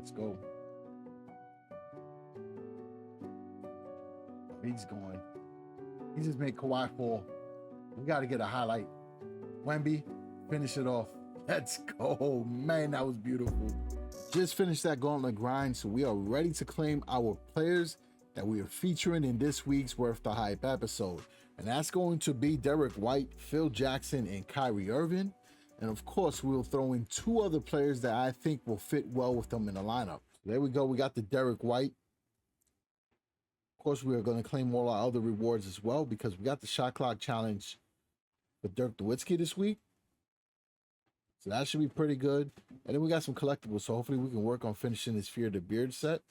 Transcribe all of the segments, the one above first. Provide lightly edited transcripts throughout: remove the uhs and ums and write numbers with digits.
Let's go. He's going. He just made Kawhi fall. We got to get a highlight. Wemby, finish it off. Let's go. Man, that was beautiful. Just finished that gauntlet grind, so we are ready to claim our players that we are featuring in this week's Worth the Hype episode. And that's going to be Derrick White, Phil Jackson, and Kyrie Irving. And of course, we'll throw in two other players that I think will fit well with them in the lineup. So there we go. We got the Derrick White. Of course, we are going to claim all our other rewards as well because we got the shot clock challenge with Dirk Nowitzki this week. So that should be pretty good. And then we got some collectibles. So hopefully we can work on finishing this Fear the Beard set.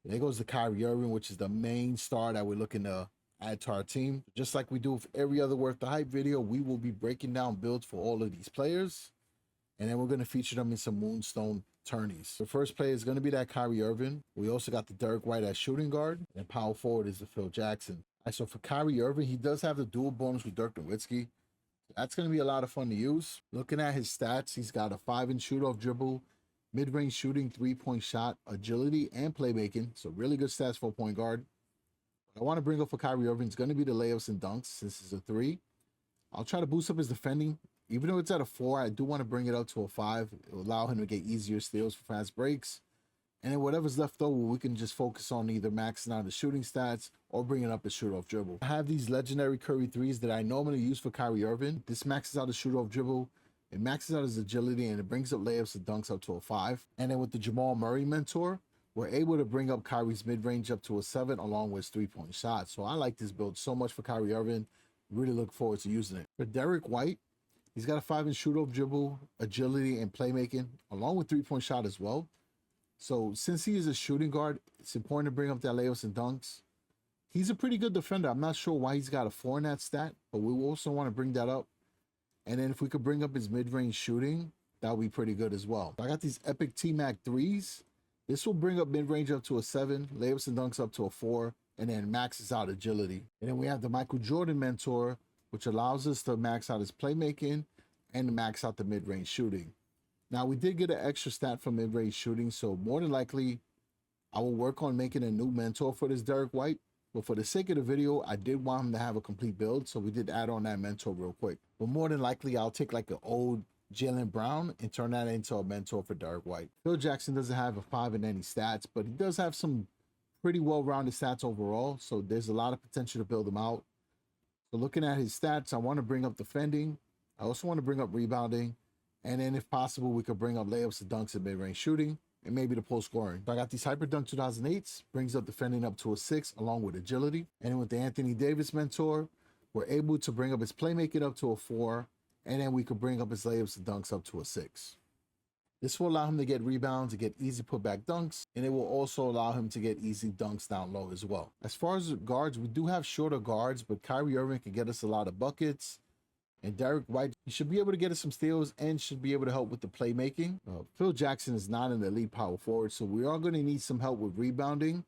There goes the Kyrie Irving, which is the main star that we're looking to add to our team. Just like we do with every other Worth the Hype video, we will be breaking down builds for all of these players. And then we're going to feature them in some Moonstone tourneys. The first player is going to be that Kyrie Irving. We also got the Derrick White as shooting guard. And power forward is the Phil Jackson. All right, so for Kyrie Irving, he does have the dual bonus with Dirk Nowitzki. That's going to be a lot of fun to use. Looking at his stats, he's got a 5-inch shoot-off dribble, mid-range shooting, 3-point shot, agility, and playmaking. So really good stats for a point guard. What I want to bring up for Kyrie Irving is going to be the layups and dunks since it's a 3. I'll try to boost up his defending. Even though it's at a 4, I do want to bring it up to a 5. It will allow him to get easier steals for fast breaks. And then whatever's left over, we can just focus on either maxing out the shooting stats or bringing up his shoot-off dribble. I have these legendary Curry 3s that I normally use for Kyrie Irving. This maxes out the shoot-off dribble. It maxes out his agility, and it brings up layups and dunks up to a 5. And then with the Jamal Murray mentor, we're able to bring up Kyrie's mid-range up to a 7 along with his 3-point shot. So I like this build so much for Kyrie Irving. Really look forward to using it. For Derrick White, he's got a 5-inch shoot-off dribble, agility, and playmaking, along with 3-point shot as well. So since he is a shooting guard, it's important to bring up that layups and dunks. He's a pretty good defender. I'm not sure why he's got a 4 in that stat, but we also want to bring that up. And then if we could bring up his mid-range shooting, that would be pretty good as well. I got these epic T-Mac 3s. This will bring up mid-range up to a 7, layups and dunks up to a 4, and then maxes out agility. And then we have the Michael Jordan mentor, which allows us to max out his playmaking and to max out the mid-range shooting. Now, we did get an extra stat for mid-range shooting, so more than likely, I will work on making a new mentor for this Derrick White. But for the sake of the video, I did want him to have a complete build, so we did add on that mentor real quick. But more than likely, I'll take like an old Jaylen Brown and turn that into a mentor for Derrick White. Phil Jackson doesn't have a 5 in any stats, but he does have some pretty well-rounded stats overall, so there's a lot of potential to build him out. So looking at his stats, I want to bring up defending. I also want to bring up rebounding. And then if possible, we could bring up layups and dunks and mid-range shooting and maybe the post scoring. So I got these Hyper Dunk 2008s, brings up defending up to a 6 along with agility. And then with the Anthony Davis mentor, we're able to bring up his playmaking up to a 4. And then we could bring up his layups and dunks up to a 6. This will allow him to get rebounds, to get easy putback dunks, and it will also allow him to get easy dunks down low as well. As far as guards, we do have shorter guards, but Kyrie Irving can get us a lot of buckets. And Derrick White, he should be able to get us some steals and should be able to help with the playmaking. Phil Jackson is not an elite power forward, so we are going to need some help with rebounding.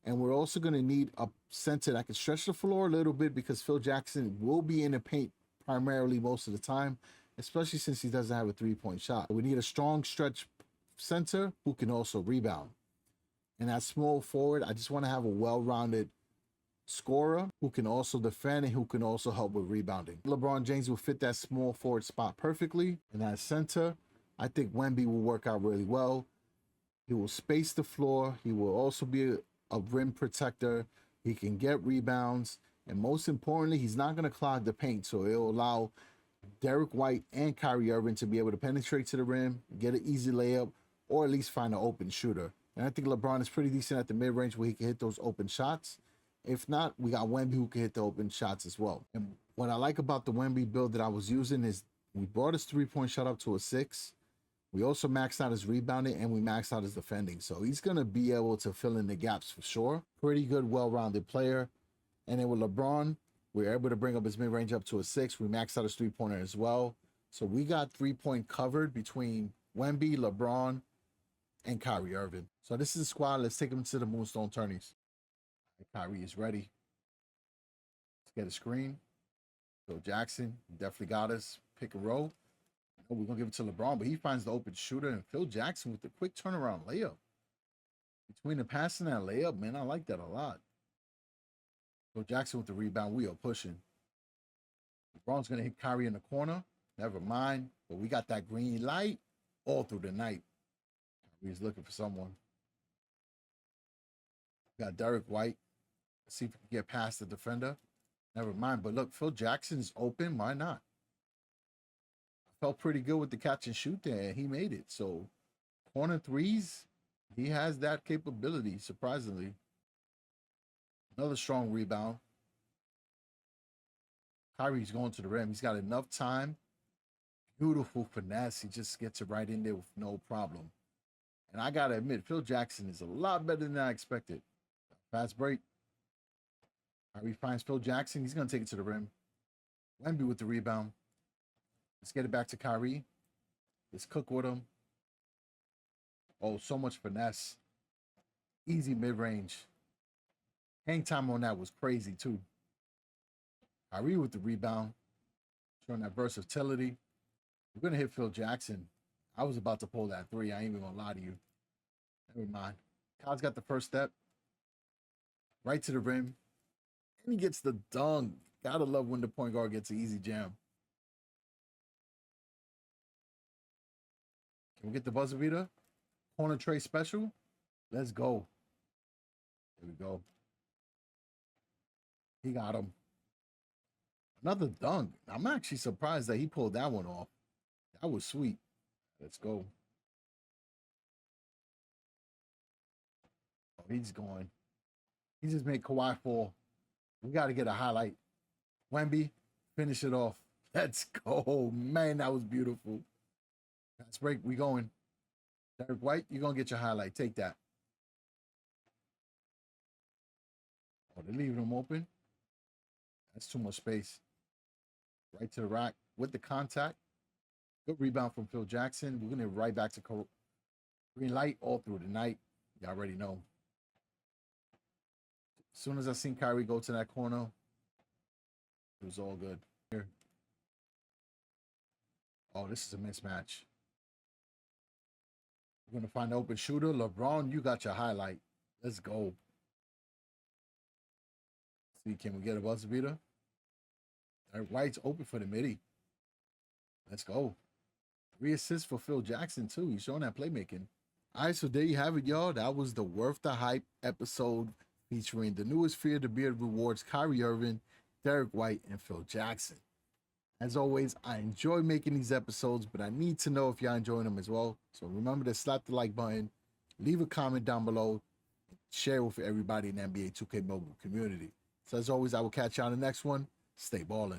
And we're also going to need a center that can stretch the floor a little bit because Phil Jackson will be in the paint primarily most of the time, especially since he doesn't have a 3-point shot. We need a strong stretch center who can also rebound. And that small forward, I just want to have a well-rounded scorer who can also defend and who can also help with rebounding. LeBron James will fit that small forward spot perfectly. And at center, I think Wemby will work out really well. He will space the floor. He will also be a rim protector. He can get rebounds. And most importantly, he's not going to clog the paint. So it'll allow Derrick White and Kyrie Irving to be able to penetrate to the rim, get an easy layup, or at least find an open shooter. And I think LeBron is pretty decent at the mid-range where he can hit those open shots. If not, we got Wemby who can hit the open shots as well. And what I like about the Wemby build that I was using is we brought his 3-point shot up to a 6. We also maxed out his rebounding and we maxed out his defending. So he's going to be able to fill in the gaps for sure. Pretty good, well-rounded player. And then with LeBron, we're able to bring up his mid-range up to a 6. We maxed out his 3-pointer as well. So we got 3-point covered between Wemby, LeBron, and Kyrie Irving. So this is the squad. Let's take him to the Moonstone tourneys. Kyrie is ready. Let's get a screen. Phil Jackson definitely got us. Pick a row. Oh, we're going to give it to LeBron, but he finds the open shooter, and Phil Jackson with the quick turnaround layup. Between the pass and that layup, man, I like that a lot. Phil Jackson with the rebound. We are pushing. LeBron's going to hit Kyrie in the corner. Never mind. But we got that green light all through the night. Kyrie's looking for someone. We got Derrick White. Let's see if we can get past the defender. Never mind. But look, Phil Jackson's open. Why not? Felt pretty good with the catch and shoot there. He made it. So corner threes, he has that capability, surprisingly. Another strong rebound. Kyrie's going to the rim. He's got enough time. Beautiful finesse. He just gets it right in there with no problem. And I got to admit, Phil Jackson is a lot better than I expected. Fast break. Kyrie finds Phil Jackson. He's going to take it to the rim. Wemby with the rebound. Let's get it back to Kyrie. Let's cook with him. Oh, so much finesse. Easy mid-range. Hang time on that was crazy, too. Kyrie with the rebound. Showing that versatility. We're going to hit Phil Jackson. I was about to pull that three. I ain't even going to lie to you. Never mind. Kyle's got the first step. Right to the rim. And he gets the dunk. Gotta love when the point guard gets an easy jam. Can we get the buzzer beater? Corner tray special. Let's go. There we go. He got him. Another dunk. I'm actually surprised that he pulled that one off. That was sweet. Let's go. Oh, he's going. He just made Kawhi fall. We got to get a highlight. Wemby, finish it off. Let's go. Man, that was beautiful. Fast break. We going. Derrick White, you're going to get your highlight. Take that. Oh, they're leaving him open. That's too much space. Right to the rack with the contact. Good rebound from Phil Jackson. We're going to right back to green light all through the night. Y'all already know. As soon as I seen Kyrie go to that corner, it was all good. Here. Oh, this is a mismatch. We're going to find an open shooter. LeBron, you got your highlight. Let's go. See, can we get a buzzer beater? Derrick White's open for the midi. Let's go. 3 assists for Phil Jackson, too. He's showing that playmaking. All right, so there you have it, y'all. That was the Worth the Hype episode featuring the newest Fear the Beard rewards, Kyrie Irving, Derrick White, and Phil Jackson. As always, I enjoy making these episodes, but I need to know if y'all enjoying them as well. So remember to slap the like button, leave a comment down below, and share with everybody in the NBA 2K mobile community. So as always, I will catch y'all on the next one. Stay ballin'.